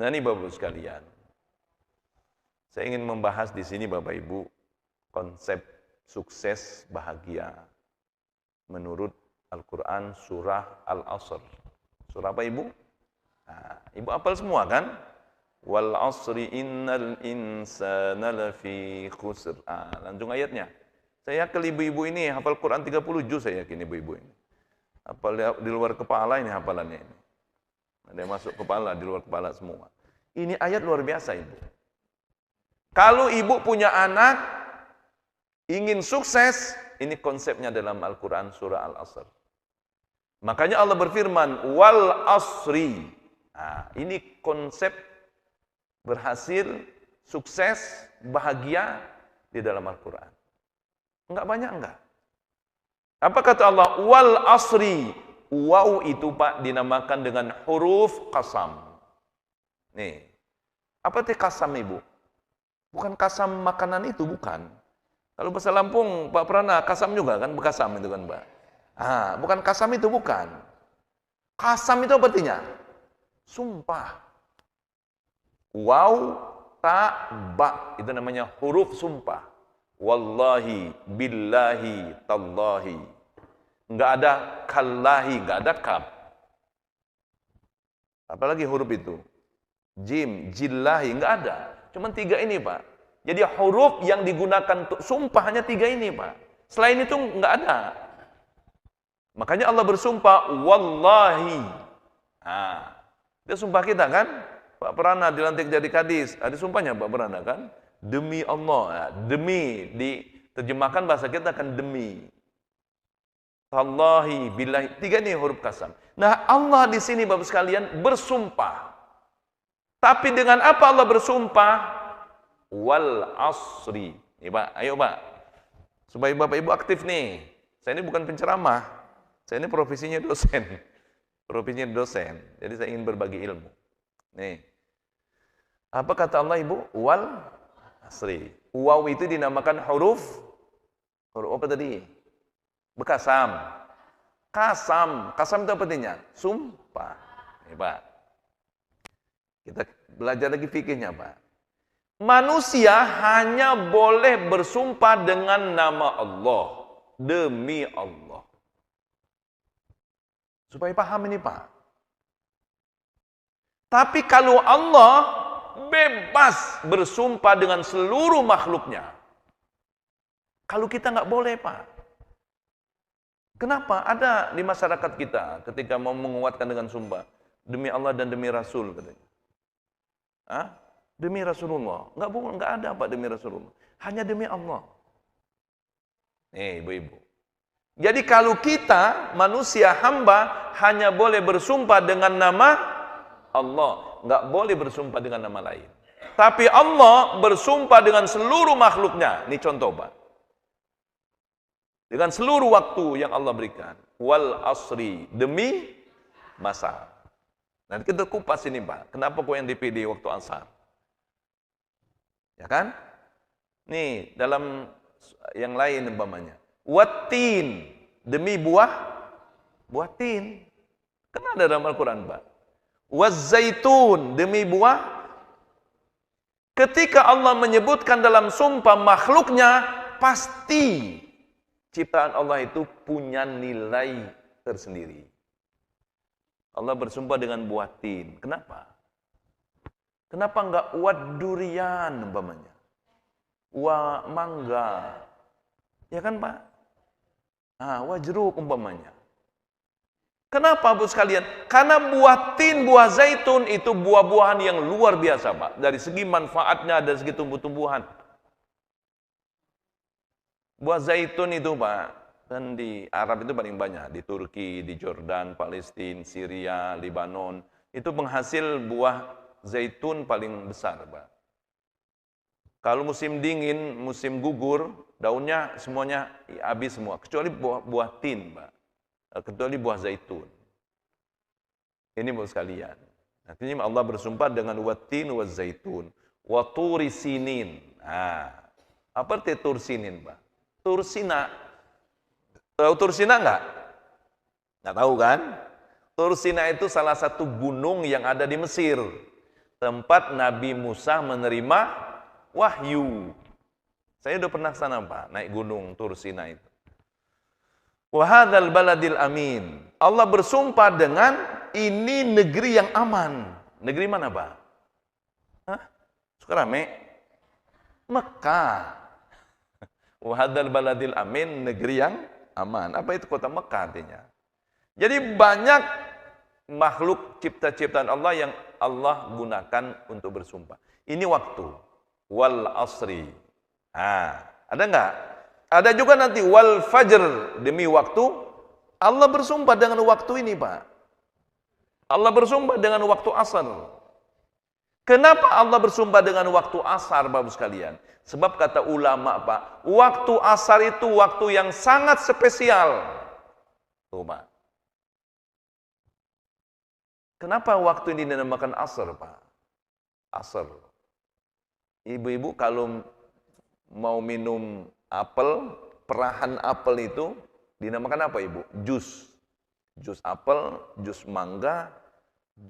Nah ini Bapak Ibu sekalian, saya ingin membahas di sini Bapak Ibu konsep sukses bahagia menurut Al-Quran surah Al-Asr. Surah apa Ibu? Nah, Ibu hafal semua kan? Wal asri innal insana lafi khusr. Langsung ayatnya. Saya yakin ibu-ibu ini hafal Quran 30 juz, saya yakin ibu-ibu ini. Hafal di luar kepala ini hafalannya ini. Ada yang masuk kepala, di luar kepala semua. Ini ayat luar biasa Ibu. Kalau Ibu punya anak, ingin sukses, ini konsepnya dalam Al-Quran surah Al-Asr. Makanya Allah berfirman, wal asri. Nah, ini konsep berhasil, sukses, bahagia di dalam Al-Quran. Enggak banyak enggak. Apa kata Allah? Wal asri. Waw itu Pak dinamakan dengan huruf qasam. Nih. Apa itu qasam Ibu? Bukan qasam makanan itu, bukan. Kalau bahasa Lampung, Pak Prana, qasam juga kan? Bekasam itu kan Pak. Bukan qasam itu, bukan. Qasam itu apa artinya? Sumpah. Waw, ta, ba. Itu namanya huruf sumpah. Wallahi, billahi, tallahi. Enggak ada kallahi, enggak ada kaf. Apalagi huruf itu? Jim, jillahi, enggak ada. Cuma 3 ini Pak. Jadi huruf yang digunakan untuk sumpah hanya 3 ini Pak. Selain itu enggak ada. Makanya Allah bersumpah, wallahi. Itu sumpah kita kan? Pak Prana dilantik jadi kadis, ada sumpahnya Pak Prana kan? Demi Allah, demi, diterjemahkan bahasa kita kan demi. Tallahi, billahi, 3 ini huruf qasam. Nah Allah di sini Bapak sekalian bersumpah. Tapi dengan apa Allah bersumpah? Wal asri. Nih Pak, ayo Pak. Supaya Bapak Ibu aktif nih. Saya ini bukan penceramah. Saya ini profesinya dosen. Profesinya dosen. Jadi saya ingin berbagi ilmu. Nih. Apa kata Allah Ibu? Wal asri. Waw itu dinamakan huruf apa tadi? Bekasam. Kasam. Kasam itu apa artinya? Sumpah. Nih Pak. Kita belajar lagi fikihnya Pak. Manusia hanya boleh bersumpah dengan nama Allah. Demi Allah. Supaya paham ini Pak. Tapi kalau Allah bebas bersumpah dengan seluruh makhluknya. Kalau kita nggak boleh Pak. Kenapa? Ada di masyarakat kita ketika mau menguatkan dengan sumpah. Demi Allah dan demi Rasul katanya. Demi Rasulullah. Nggak ada Pak demi Rasulullah. Hanya demi Allah. Nih ibu-ibu. Jadi kalau kita manusia hamba hanya boleh bersumpah dengan nama Allah. Nggak boleh bersumpah dengan nama lain. Tapi Allah bersumpah dengan seluruh makhluknya. Ini contoh Pak. Dengan seluruh waktu yang Allah berikan. Wal asri. Demi masa. Nanti kita kupas ini Pak. Kenapa kok yang dipilih waktu asar? Ya kan? Nih, dalam yang lain umpamanya. Watin. Demi buah tin. Kan ada dalam Al-Quran Pak. Wazzaitun, demi buah. Ketika Allah menyebutkan dalam sumpah makhluknya, pasti ciptaan Allah itu punya nilai tersendiri. Allah bersumpah dengan buah tin. Kenapa? Kenapa enggak durian umpamanya? Mangga. Ya kan Pak? Jeruk umpamanya. Kenapa Bu sekalian? Karena buah tin, buah zaitun itu buah-buahan yang luar biasa Pak. Dari segi manfaatnya, dari segi tumbuh-tumbuhan. Buah zaitun itu Pak, kan di Arab itu paling banyak. Di Turki, di Jordan, Palestina, Syria, Lebanon. Itu penghasil buah zaitun paling besar Pak. Kalau musim dingin, musim gugur, daunnya semuanya habis semua. Kecuali buah tin Pak. Kecuali buah zaitun. Ini Bapak sekalian. Artinya Allah bersumpah dengan watin wa zaitun. Wa turi sinin. Apa arti tur sinin Pak? Tursina. Tahu Tursina enggak? Enggak tahu kan? Tursina itu salah satu gunung yang ada di Mesir. tempat Nabi Musa menerima wahyu. Saya udah pernah sana Pak, naik gunung Tur Sina itu. Wa hadzal baladil amin. Allah bersumpah dengan ini negeri yang aman. Negeri mana Pak? Hah? Suka rame? Mekah. Wa hadzal baladil amin, negeri yang aman. Apa itu kota Mekah artinya? Jadi banyak makhluk cipta-ciptaan Allah yang Allah gunakan untuk bersumpah. Ini waktu. Wal asri. Ada enggak? Ada juga nanti wal fajr, demi waktu. Allah bersumpah dengan waktu ini, Pak. Allah bersumpah dengan waktu asar. Kenapa Allah bersumpah dengan waktu asar, Bapak sekalian? Sebab kata ulama, Pak, waktu asar itu waktu yang sangat spesial. Tuh, Pak. Kenapa waktu ini dinamakan asar, Pak? Asar. Ibu-ibu kalau mau minum apel, perahan apel itu dinamakan apa, Ibu? Jus. Jus apel, jus mangga,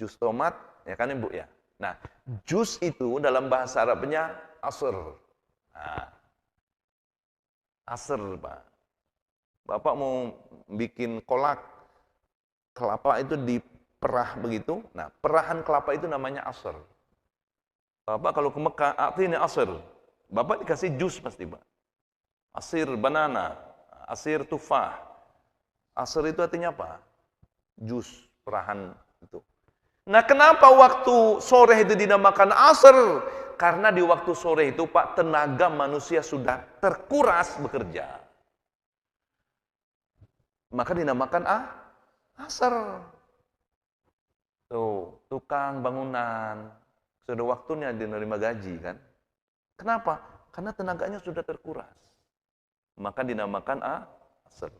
jus tomat, ya kan, Ibu ya? Nah, jus itu dalam bahasa Arabnya asr. Nah, asr, Pak. Bapak mau bikin kolak kelapa itu diperah begitu. Nah, perahan kelapa itu namanya asr. Bapak kalau ke Mekah, artinya asr. Bapak dikasih jus pasti, Pak. Asir banana, asir tufah. Asr itu artinya apa? Jus, perahan itu. Nah, kenapa waktu sore itu dinamakan asr? Karena di waktu sore itu, Pak, tenaga manusia sudah terkuras bekerja. Maka dinamakan asr. Tuh, tukang bangunan. Sudah waktunya menerima gaji, kan? Kenapa? Karena tenaganya sudah terkuras. Maka dinamakan asar.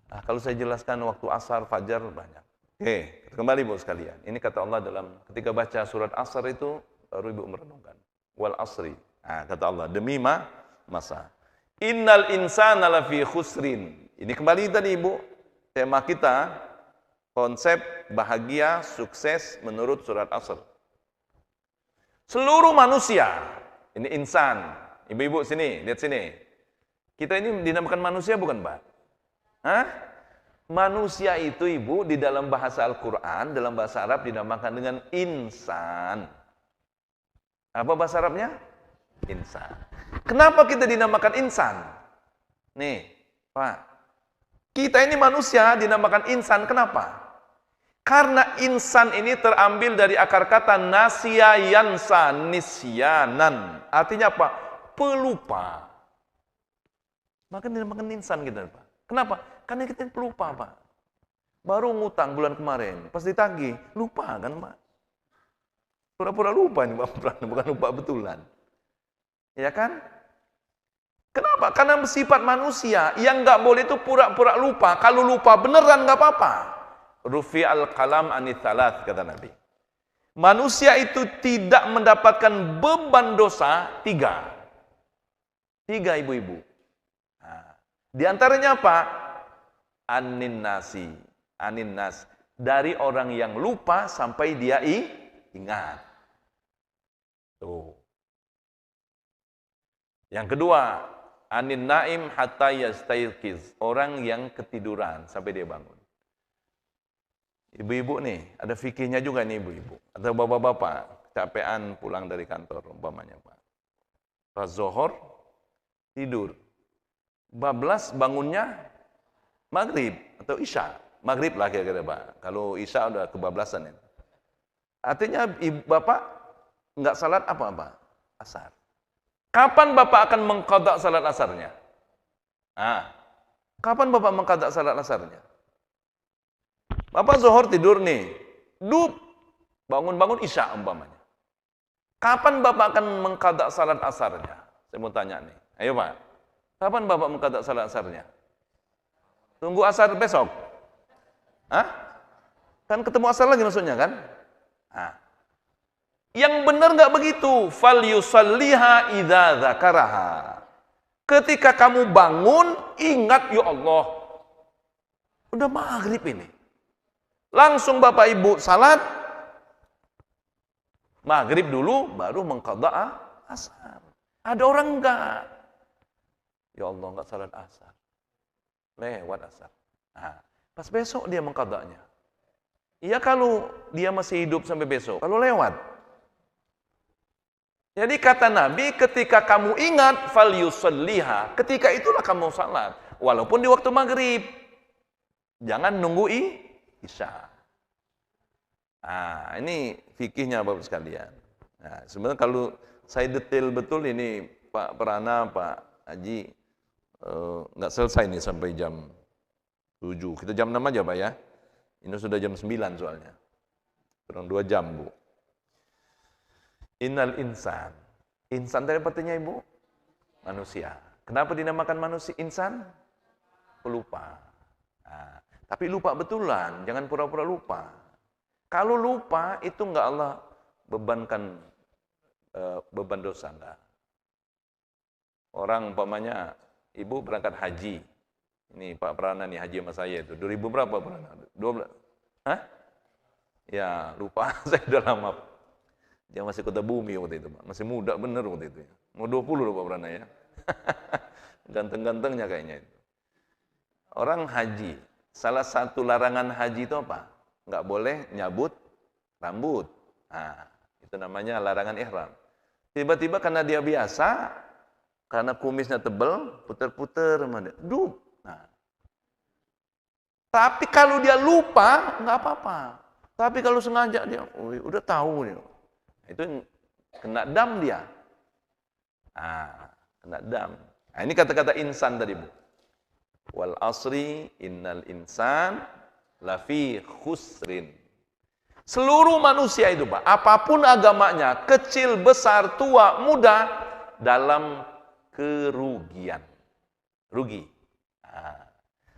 Nah, kalau saya jelaskan waktu asar, fajar, banyak. Oke, kembali Bu sekalian. Ini kata Allah ketika baca surat asar itu, baru Ibu merenungkan. Wal asri. Nah, kata Allah, demi masa. Innal insana lafi khusrin. Ini kembali tadi Ibu, tema kita, konsep bahagia, sukses menurut surat asar. Seluruh manusia, ini insan. Ibu-ibu sini, lihat sini. Kita ini dinamakan manusia bukan, Pak? Hah? Manusia itu, Ibu, di dalam bahasa Al-Quran, dalam bahasa Arab dinamakan dengan insan. Apa bahasa Arabnya? Insan. Kenapa kita dinamakan insan? Nih, Pak. Kita ini manusia dinamakan insan, kenapa? Karena insan ini terambil dari akar kata nasya yansa nisyanan. Artinya apa? Pelupa. Maka dinamakan insan kita, Pak. Kenapa? Karena kita pelupa, Pak. Baru ngutang bulan kemarin, pas ditagih, lupa kan, Pak? Pura-pura lupa ini, Pak, bukan lupa betulan. Ya kan? Kenapa? Karena sifat manusia yang nggak boleh itu pura-pura lupa. Kalau lupa beneran nggak apa-apa. Rufi al-qalam anithalat, kata Nabi. Manusia itu tidak mendapatkan beban dosa tiga. Tiga, ibu-ibu. Nah, di antaranya apa? Anin nas. Dari orang yang lupa sampai dia ingat. Tuh. Yang kedua, anin naim hatta yastayqiz. Orang yang ketiduran sampai dia bangun. Ibu-ibu nih, ada fikihnya juga nih ibu-ibu. Atau bapak-bapak, capean pulang dari kantor, umpamanya Pak. Pas zuhur, tidur. Bablas bangunnya maghrib atau isya. Maghrib lah kira-kira Pak. Kalau isya udah kebablasan ya. Artinya bapak nggak salat apa-apa? Asar. Kapan bapak akan mengqadha salat asarnya? Kapan bapak mengqadha salat asarnya? Bapak zuhur tidur nih, bangun-bangun isya umpamanya. Kapan bapak akan mengqadha salat asarnya? Saya mau tanya nih, ayo Pak. Kapan bapak mengqadha salat asarnya? Tunggu asar besok? Kan ketemu asar lagi maksudnya kan? Yang benar nggak begitu? Fal yusalliha idza dzakaraha. Ketika kamu bangun, ingat ya Allah. Udah maghrib ini. Langsung Bapak Ibu salat, Maghrib dulu, baru mengqadha asar. Ada orang enggak. Ya Allah, enggak salat asar. Lewat asar. Nah, pas besok dia mengqadhanya. Iya kalau dia masih hidup sampai besok. Kalau lewat. Jadi kata Nabi, ketika kamu ingat, falyusalliha. Ketika itulah kamu salat. Walaupun di waktu maghrib. Jangan nunggu isya. Nah, ini fikihnya Bapak sekalian. Nah, sebenarnya kalau saya detail betul ini Pak Prana, Pak Haji, nggak selesai nih sampai jam 7. Kita jam 6 aja Pak ya. Ini sudah jam 9 soalnya. Kurang 2 jam Bu. Innal insan. Insan dari artinya Ibu? Manusia. Kenapa dinamakan manusia insan? Pelupa. Nah, tapi lupa betulan, jangan pura-pura lupa. Kalau lupa itu enggak Allah bebankan beban dosa enggak. Orang umpamanya Ibu berangkat haji. Ini Pak Prana nih haji sama saya itu. 2000 berapa Prana? 12. Hah? Ya, lupa saya udah lama. Dia masih kota bumi waktu itu, Pak. Masih muda bener waktu itu. Mau 20 loh Pak Prana ya. Ganteng-gantengnya kayaknya itu. Orang haji, salah satu larangan haji itu apa? Enggak boleh nyabut rambut. Nah, itu namanya larangan ihram. Tiba-tiba karena dia biasa, karena kumisnya tebal, puter-puter, dup. Nah. Tapi kalau dia lupa, enggak apa-apa. Tapi kalau sengaja dia, udah tahu nih. Itu kena dam dia. Nah, kena dam. Nah, ini kata-kata insan tadi, Bu. Wal asri innal insan lafi khusrin. Seluruh manusia itu, Pak, apapun agamanya, kecil, besar, tua, muda, dalam kerugian. Rugi. Nah,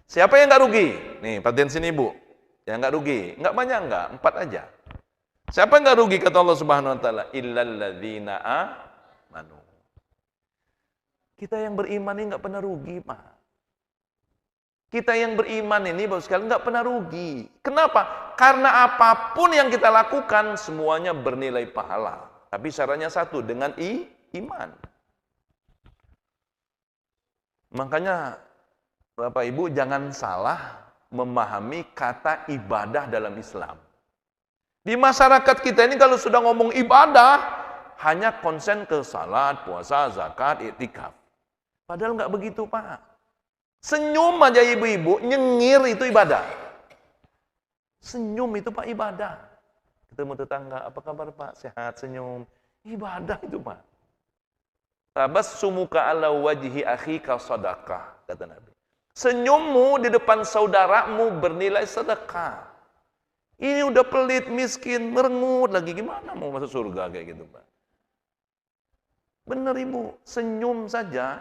siapa yang enggak rugi? Nih, perhatian sini, Bu. Yang enggak rugi, enggak banyak enggak, 4 aja. Siapa yang enggak rugi kata Allah Subhanahu wa taala? Illal ladzina amanu. Kita yang beriman ini enggak pernah rugi, Pak. Kita yang beriman ini Bapak sekalian enggak pernah rugi. Kenapa? Karena apapun yang kita lakukan semuanya bernilai pahala. Tapi syaratnya satu, dengan iman. Makanya Bapak Ibu jangan salah memahami kata ibadah dalam Islam. Di masyarakat kita ini kalau sudah ngomong ibadah, hanya konsen ke salat, puasa, zakat, iktikaf. Padahal nggak begitu, Pak. Senyum aja ibu-ibu, nyengir itu ibadah. Senyum itu Pak ibadah. Ketemu tetangga, apa kabar Pak? Sehat, senyum. Ibadah itu Pak. Tabassumuka ala wajhi akhika sadaqah, kata Nabi. Senyummu di depan saudaramu bernilai sedekah. Ini udah pelit, miskin, merengut lagi. Gimana mau masuk surga kayak gitu Pak? Benar Ibu, senyum saja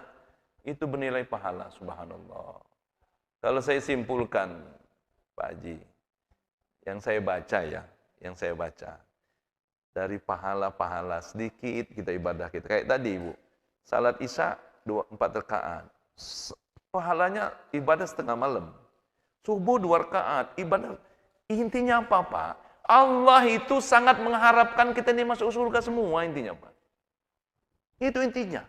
itu bernilai pahala, subhanallah. Kalau saya simpulkan, Pak Haji, yang saya baca, dari pahala-pahala sedikit kita ibadah kita. Kayak tadi Ibu, salat isya 4 rakaat. Pahalanya ibadah setengah malam. Subuh 2 rakaat, ibadah. Intinya apa Pak? Allah itu sangat mengharapkan kita ini masuk surga semua intinya Pak. Itu intinya.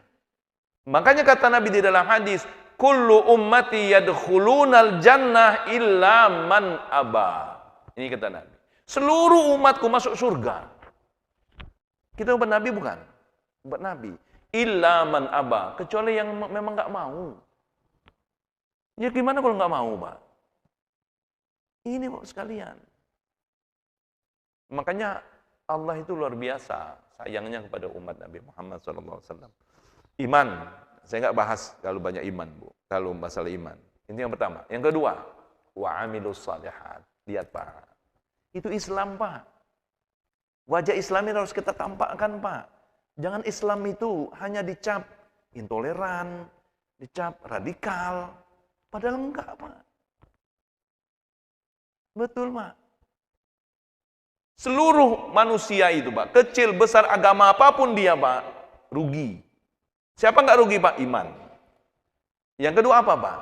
Makanya kata Nabi di dalam hadis, kullu ummati yadkhulunal jannah illa man aba. Ini kata Nabi. Seluruh umatku masuk surga. Kita umat Nabi bukan? Umat Nabi. Illa man aba. Kecuali yang memang nggak mau. Ya gimana kalau nggak mau, Pak? Ini Pak sekalian. Makanya Allah itu luar biasa sayangnya kepada umat Nabi Muhammad SAW. Iman, saya nggak bahas kalau banyak iman, Bu. Kalau masalah iman. Ini yang pertama. Yang kedua, wa amilus shalihat. Lihat Pak. Itu Islam Pak. Wajah Islam ini harus kita tampakkan Pak. Jangan Islam itu hanya dicap intoleran, dicap radikal. Padahal enggak Pak. Betul Pak. Seluruh manusia itu Pak, kecil, besar, agama apapun dia Pak, rugi. Siapa enggak rugi Pak? Iman. Yang kedua apa Pak?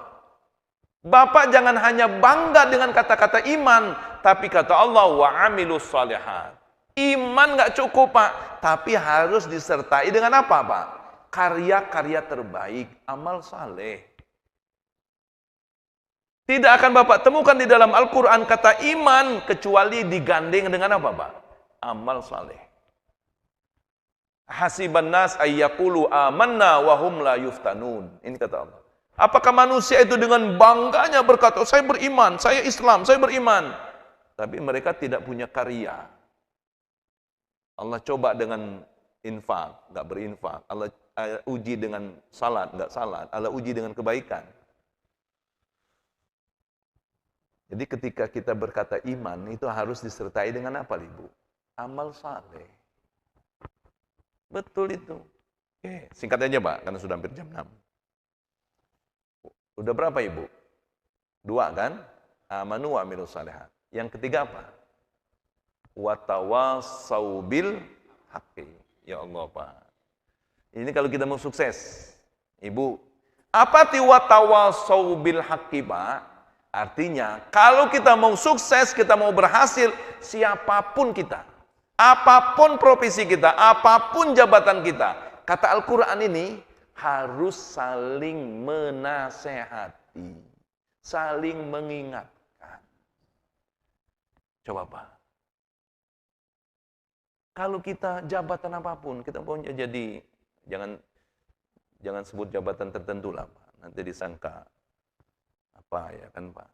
Bapak jangan hanya bangga dengan kata-kata iman, tapi kata Allah wa amilus shalihat. Iman nggak cukup, Pak. Tapi harus disertai dengan apa, Pak? Karya-karya terbaik, amal saleh. Tidak akan Bapak temukan di dalam Al-Quran kata iman, kecuali digandeng dengan apa, Pak? Amal saleh. Hasiban nas ayyaqulu amanna wa hum la yuftanun. Ini kata Allah. Apakah manusia itu dengan bangganya berkata, saya beriman, saya Islam, saya beriman. Tapi mereka tidak punya karya. Allah coba dengan infak, nggak berinfak. Allah uji dengan salat, nggak salat. Allah uji dengan kebaikan. Jadi ketika kita berkata iman, itu harus disertai dengan apa, Ibu? Amal saleh. Betul itu. Oke, singkat aja, Pak, karena sudah hampir jam 6. Udah berapa, Ibu? 2 kan? Amanu wa amilus shalihat. Yang ketiga apa? Watawasau bil haqqi. Ya Allah, Pak. Ini kalau kita mau sukses. Ibu, apa arti watawasau bil haqqi, Pak? Artinya, kalau kita mau sukses, kita mau berhasil, siapapun kita, apapun profesi kita, apapun jabatan kita, kata Al-Quran ini harus saling menasehati, saling mengingatkan. Coba, Pak. Kalau kita jabatan apapun, kita punya jadi, jangan sebut jabatan tertentu lah, Pak. Nanti disangka apa ya kan, Pak.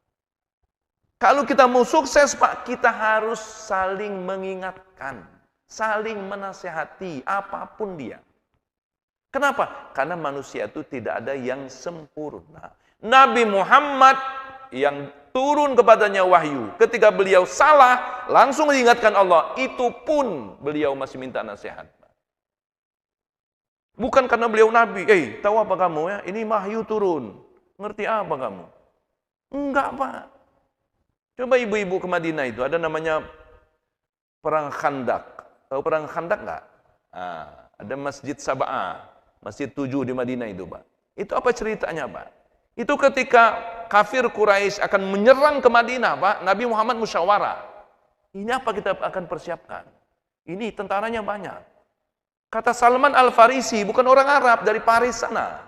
Kalau kita mau sukses, Pak, kita harus saling mengingatkan, saling menasehati apapun dia. Kenapa? Karena manusia itu tidak ada yang sempurna. Nabi Muhammad yang turun kepadanya wahyu, ketika beliau salah, langsung diingatkan Allah, itu pun beliau masih minta nasihat. Bukan karena beliau Nabi, tahu apa kamu ya, ini wahyu turun, ngerti apa kamu? Enggak, Pak. Coba ibu-ibu ke Madinah itu, ada namanya Perang Khandak. Tahu Perang Khandak enggak? Ada Masjid Sab'ah, Masjid 7 di Madinah itu, Pak. Itu apa ceritanya, Pak? Itu ketika kafir Quraisy akan menyerang ke Madinah, Pak, Nabi Muhammad musyawarah. Ini apa kita akan persiapkan? Ini tentaranya banyak. Kata Salman Al-Farisi, bukan orang Arab, dari Paris sana.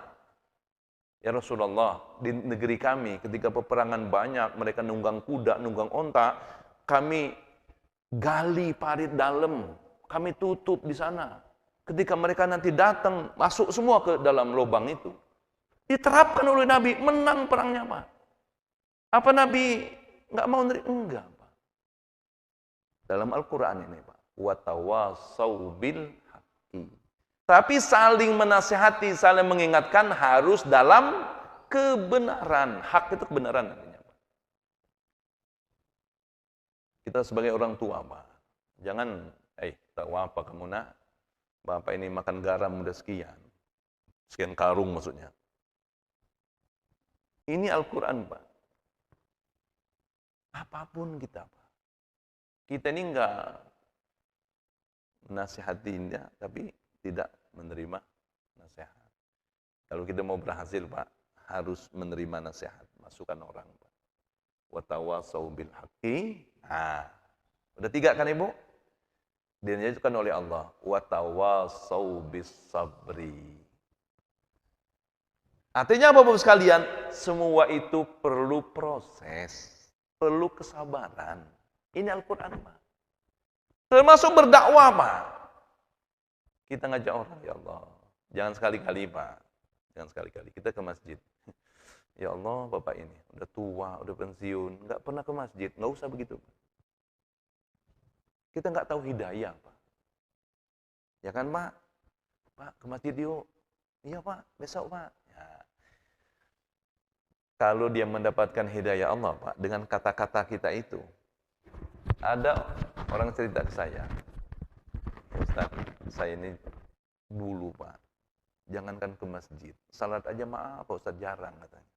Ya Rasulullah, di negeri kami ketika peperangan banyak, mereka nunggang kuda, nunggang onta, kami gali parit dalam, kami tutup di sana. Ketika mereka nanti datang, masuk semua ke dalam lubang itu. Diterapkan oleh Nabi, menang perangnya, Pak. Apa Nabi nggak mau nerima? Enggak, Pak. Dalam Al-Quran ini, Pak. Watawasau bil haqqi. Tapi saling menasihati, saling mengingatkan harus dalam kebenaran. Hak itu kebenaran namanya, Pak. Kita sebagai orang tua, Pak. Jangan, tahu apa kamu nak? Bapak ini makan garam udah sekian. Sekian karung maksudnya. Ini Al-Quran, Pak. Apapun kita, Pak. Kita ini enggak menasihatinya, tapi tidak menerima nasihat. Kalau kita mau berhasil, Pak, harus menerima nasihat, masukan orang, Pak. Watawasau bil haqqi. Udah 3 kan, Ibu? Dianjurkan oleh Allah. Watawasau bis sabri. Artinya apa, Bapak sekalian? Semua itu perlu proses, perlu kesabaran. Ini Al-Quran, Pak. Termasuk berdakwah, Pak. Kita ngajak orang, ya Allah. Jangan sekali-kali, Pak. Jangan sekali-kali. Kita ke masjid. Ya Allah, Bapak ini udah tua, udah pensiun, nggak pernah ke masjid. Nggak usah begitu, Pak. Kita nggak tahu hidayah, Pak. Ya kan, Pak? Pak, ke masjid yuk. Iya, Pak. Besok, Pak. Ya. Kalau dia mendapatkan hidayah Allah, Pak, dengan kata-kata kita itu, ada orang cerita ke saya, Ustaz, saya ini dulu, Pak, jangankan ke masjid, salat aja maaf, Pak Ustaz, jarang katanya.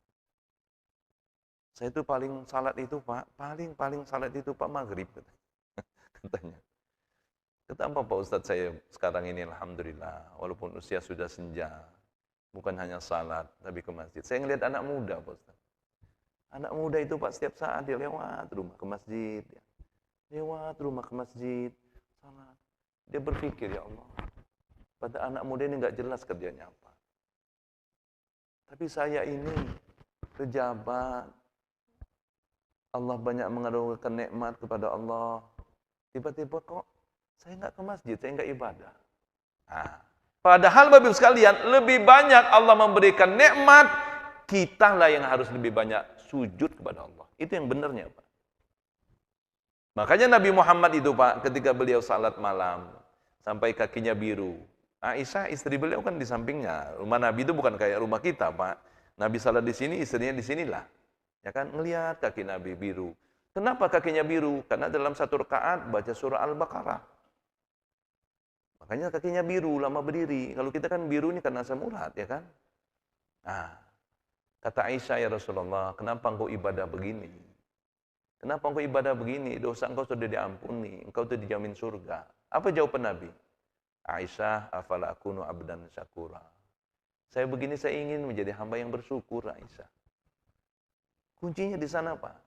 Saya itu paling salat itu, Pak, paling salat itu, Pak, maghrib katanya. Kata apa, Pak Ustaz, saya sekarang ini alhamdulillah, walaupun usia sudah senja, bukan hanya salat, tapi ke masjid. Saya ngelihat anak muda, Pak Ustaz. Anak muda itu, Pak, setiap saat dia lewat rumah ke masjid. Lewat rumah ke masjid. salat. Dia berpikir, ya Allah, pada anak muda ini nggak jelas kerjanya apa. Tapi saya ini pejabat, Allah banyak menganugerahkan nikmat kepada Allah. Tiba-tiba kok saya nggak ke masjid, saya nggak ibadah. Nah, padahal Bapak Ibu sekalian, lebih banyak Allah memberikan nikmat, kita lah yang harus lebih banyak sujud kepada Allah. Itu yang benarnya, Pak. Makanya Nabi Muhammad itu, Pak, ketika beliau salat malam, sampai kakinya biru. Aisyah, istri beliau kan di sampingnya. Rumah Nabi itu bukan kayak rumah kita, Pak. Nabi salat di sini, istrinya di sinilah. Ya kan, ngelihat kaki Nabi biru. Kenapa kakinya biru? Karena dalam satu rakaat baca surah Al-Baqarah. Makanya kakinya biru, lama berdiri. Kalau kita kan biru ini karena asam urat, ya kan? Nah, kata Aisyah, ya Rasulullah, kenapa engkau ibadah begini? Kenapa engkau ibadah begini? Dosa engkau sudah diampuni, engkau sudah dijamin surga. Apa jawaban Nabi? Aisyah, afala akunu abdan syakura. Saya begini, saya ingin menjadi hamba yang bersyukur, Aisyah. Kuncinya di sana, Pak.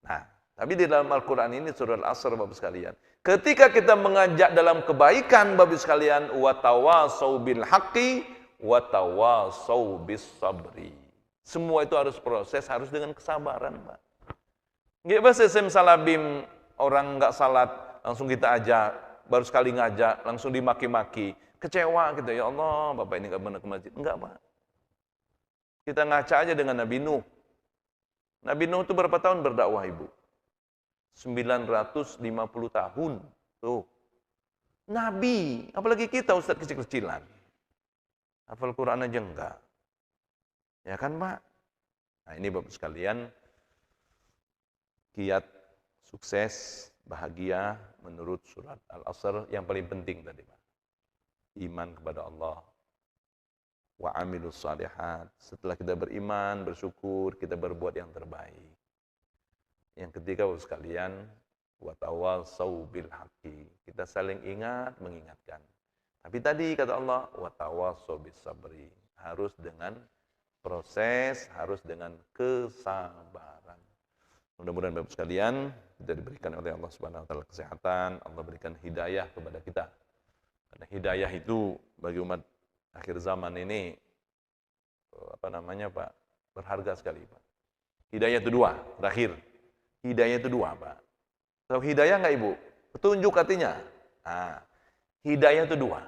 Nah, tapi di dalam Al-Quran ini, surah Al-Asr, Bapak sekalian. Ketika kita mengajak dalam kebaikan, Bapak sekalian, watawasau bil haqqi, watawasau bis sabri. Semua itu harus proses, harus dengan kesabaran, Pak. Nggak bisa simsalabim, orang nggak salat, langsung kita ajak, baru sekali ngajak, langsung dimaki-maki. Kecewa gitu, ya Allah, Bapak ini nggak benar ke masjid. Enggak, Pak. Kita ngaca aja dengan Nabi Nuh. Nabi Nuh itu berapa tahun berdakwah, Ibu? 950 tahun. Tuh. Nabi, apalagi kita Ustaz kecil-kecilan. Hafal Quran aja enggak. Ya kan, Pak? Nah, ini Bapak sekalian, kiat sukses, bahagia menurut surat Al-Asr yang paling penting tadi, Pak. Iman kepada Allah. Wa amilus salihat. Setelah kita beriman, bersyukur, kita berbuat yang terbaik. Yang ketiga, Bapak sekalian, wa tawasau bil haqqi. Kita saling ingat, mengingatkan. Tapi tadi kata Allah, wa tawasau bis sabri. Harus dengan proses, harus dengan kesabaran. Mudah-mudahan Bapak sekalian, kita diberikan oleh Allah Subhanahu wa taala kesehatan, Allah berikan hidayah kepada kita. Karena hidayah itu bagi umat akhir zaman ini Pak, berharga sekali, Pak. Hidayah itu dua, terakhir. Hidayah itu dua, Pak. Tahu hidayah enggak, Ibu? Petunjuk artinya. Nah, hidayah itu dua.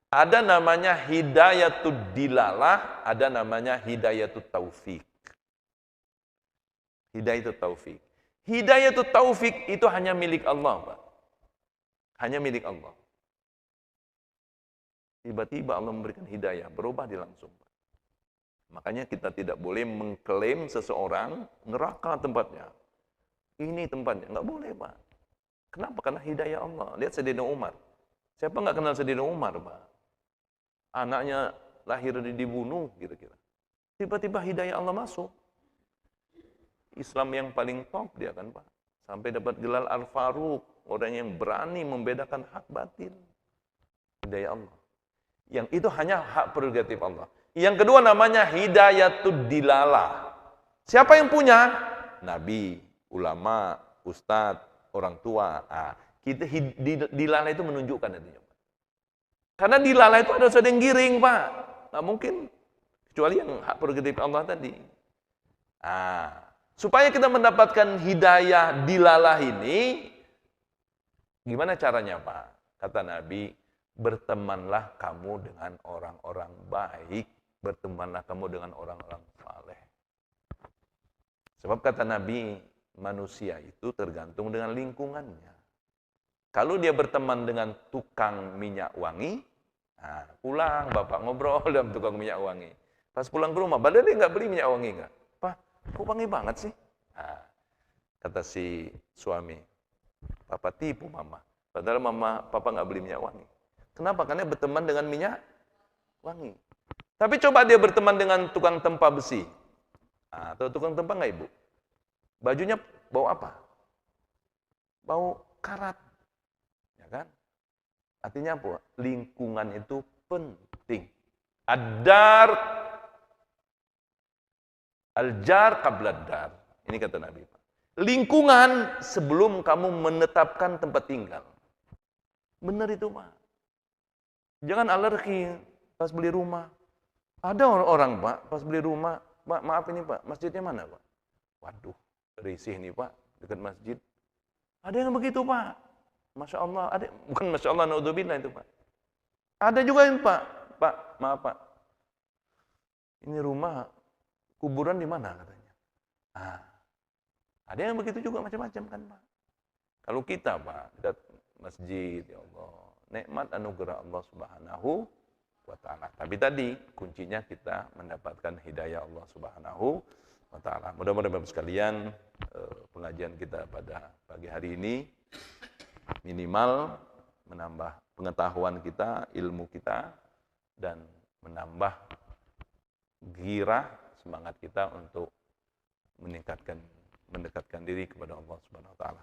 Ada namanya hidayatud dilalah, ada namanya hidayatut taufik. Hidayatul taufik. Hidayatul taufik itu hanya milik Allah, Pak. Hanya milik Allah. Tiba-tiba Allah memberikan hidayah, berubah dia langsung, Pak. Makanya kita tidak boleh mengklaim seseorang neraka tempatnya. Ini tempatnya, nggak boleh, Pak. Kenapa? Karena hidayah Allah. Lihat Sayyidina Umar. Siapa nggak kenal Sayyidina Umar, Pak? Anaknya lahir dibunuh, kira-kira. Tiba-tiba hidayah Allah masuk. Islam yang paling top dia kan, Pak. Sampai dapat gelar Al-Faruq, orang yang berani membedakan hak batil. Hidayah Allah. Yang itu hanya hak prerogatif Allah. Yang kedua namanya hidayatud dilalah. Siapa yang punya? Nabi, ulama, ustadz, orang tua. Nah, kita dilalah itu menunjukkan artinya. Karena dilalah itu ada sesuatu yang giring, Pak. Nggak mungkin. Kecuali yang hak prerogatif Allah tadi. Nah, supaya kita mendapatkan hidayah dilalah ini, gimana caranya, Pak? Kata Nabi, bertemanlah kamu dengan orang-orang baik, bertemanlah kamu dengan orang-orang saleh. Sebab kata Nabi, manusia itu tergantung dengan lingkungannya. Kalau dia berteman dengan tukang minyak wangi, nah, pulang bapak ngobrol dengan tukang minyak wangi. Pas pulang ke rumah, padahal dia nggak beli minyak wangi nggak? Pak, kok wangi banget sih? Nah, kata si suami, papa tipu mama. Padahal papa nggak beli minyak wangi. Kenapa? Karena berteman dengan minyak wangi. Tapi coba dia berteman dengan tukang tempa besi. Nah, atau tukang tempa nggak, Ibu? Bajunya bau apa? Bau karat. Ya kan? Artinya apa? Lingkungan itu penting. Al-jar qabla dar. Ini kata Nabi. lingkungan sebelum kamu menetapkan tempat tinggal. Benar itu, Pak. Jangan alergi pas beli rumah. Ada orang, Pak, pas beli rumah, Pak, maaf ini, Pak, masjidnya mana, Pak? Waduh, risih nih, Pak, dekat masjid. Ada yang begitu, Pak. Masya Allah, ada, bukan Masya Allah, naudzubillah itu, Pak. Ada juga yang, Pak, maaf, Pak. Ini rumah, kuburan di mana, katanya. Ah, ada yang begitu juga macam-macam kan, Pak. Kalau kita, Pak, dekat masjid, ya Allah, nikmat anugerah Allah Subhanahu wa ta'ala. Tapi tadi kuncinya kita mendapatkan hidayah Allah Subhanahu wa ta'ala. Mudah-mudahan Bapak sekalian, pengajian kita pada pagi hari ini minimal menambah pengetahuan kita, ilmu kita, dan menambah girah semangat kita untuk mendekatkan diri kepada Allah Subhanahu wa ta'ala.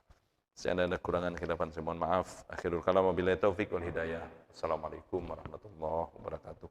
Seandainya ada kurangan khilafan, saya mohon maaf. Akhirul kalam wabillahi taufik wal hidayah. Assalamualaikum warahmatullahi wabarakatuh.